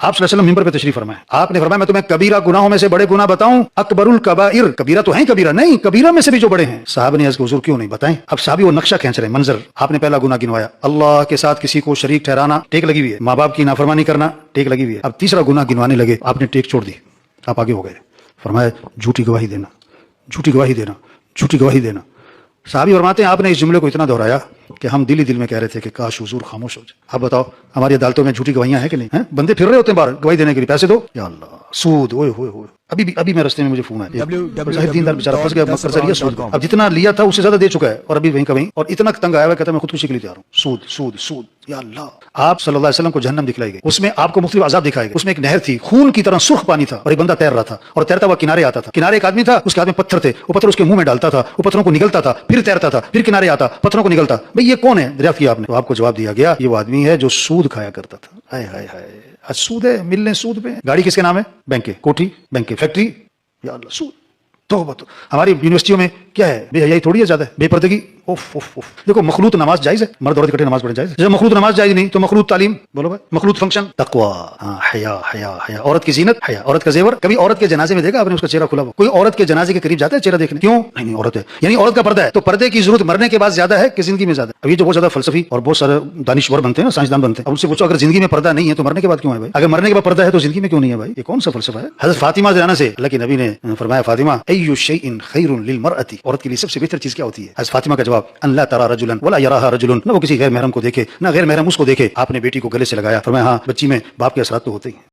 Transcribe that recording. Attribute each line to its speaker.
Speaker 1: आप सल्लल्लाहु अलैहि वसल्लम मिंबर पे तशरीफ फरमाए, आपने फरमाया मैं तुम्हें कबीरा गुनाहों में से बड़े गुनाह बताऊं, अकबरुल कबाइर, कबीरा तो है कबीरा नहीं, कबीरा में से भी जो बड़े हैं। साहब ने अर्ज़ किया हुजूर क्यों नहीं बताएं। अब साहब वो नक्शा खींच रहे हैं, मंजर। आपने पहला गुनाह गिनवाया, अल्लाह के साथ किसी को शरीक ठहराना, टेक लगी हुई है, माँ बाप की नाफरमानी करना, टेक लगी हुई है। अब तीसरा गुनाह गिनवाने लगे, आपने टेक छोड़ दी, आप आगे हो गए। फरमाया झूठी गवाही देना, झूठी गवाही देना, झूठी गवाही देना। साहबी फरमाते हैं आपने इस जुमले को इतना दोहराया कि हम दिल ही दिल में कह रहे थे कि काश हुजूर खामोश हो जाए। अब बताओ हमारी अदालतों में झूठी गवाहियां हैं कि नहीं हैं? बंदे फिर रहे होते हैं बाहर गवाही देने के लिए, पैसे दो, या अल्लाह सूद, ओए होए होए। अभी मैं रास्ते में मुझे फोन आया, दीनदार बेचारा फंस गया कर्जरिया सूद। अब जितना लिया था उससे ज्यादा दे चुका है और अभी वहीं का वहीं, और इतना तंग आया हुआ कहता मैं खुदकुशी के लिए तैयार हूँ। सूद सूद सूद, या अल्लाह। आप सल्लल्लाहु अलैहि वसल्लम को जहन्नम दिखलाई गई, उसमें आपको मुख्तलिफ अजाब दिखाए गए। उसमें एक नहर थी, खून की तरह सुर्ख पानी था, और एक बंदा तैर रहा था, और तैरता हुआ किनारे आता था। किनारे एक आदमी था, उसके हाथ में पत्थर थे, वो पत्थर उसके मुंह में डालता था, वो पत्थरों को निगलता था, फिर तैरता था, फिर किनारे आता, पत्थरों को निगलता। भाई ये कौन है? दरियाफ्त किया आपने, तो आपको जवाब दिया गया ये वो आदमी है जो सूद खाया करता था। हाय हाय हाय, आज सूद है, मिलने सूद पे। गाड़ी किसके नाम है? बैंक के, कोठी बैंक के, फैक्ट्री, या अल्लाह सूद। तो हमारी यूनिवर्सिटियों में क्या है? बेहयाई थोड़ी है, ज्यादा बेपर्दगी। उफ उफ उफ। देखो मखलूत नमाज जायज है, मर्द औरत इकट्ठे नमाज पढ़े जायज है। जब मखलूत नमाज जायज नहीं तो मखलूत तालीम, बोलो भाई, मखलूत फंक्शन, तकवा, हया हया हया, औरत की जीनत, हया, औरत का जेवर। कभी औरत के जनाजे में देखा आपने उसका चेहरा खुला हुआ? कोई औरत के जनाजे के करीब जाता है चेहरा देखने? क्यों? नहीं औरत है, यानी औरत का पर्दा है। तो पर्दे की जरूरत मरने के बाद ज्यादा है कि जिंदगी में ज्यादा? अभी जो बहुत ज्यादा फलसफी और बहुत सारे दानिश्वर बनते हैं, साइंसदान बनते हैं, उनसे पूछो अगर जिंदगी में पर्दा नहीं है तो मरने के बाद क्यों है भाई? अगर मरने के बाद पर्दा है तो जिंदगी में क्यों नहीं है भाई? ये कौन सा फलसफा है? हज़रत फातिमा ज़राना से अल्लाह के नबी ने फरमाया, फातिमा अय्यु शैइन खैरुन लिल मरअती, औरत के लिए सबसे बेहतर चीज क्या होती है? हज़रत फातिमा का जवाब, अन ला तरा रजुलन वला यराहा रजुलन, ना वो किसी गैर महरम को देखे ना गैर महरम उसको देखे। आपने बेटी को गले से लगाया, फरमाया हाँ बच्ची में बाप के असरात तो होते ही हैं।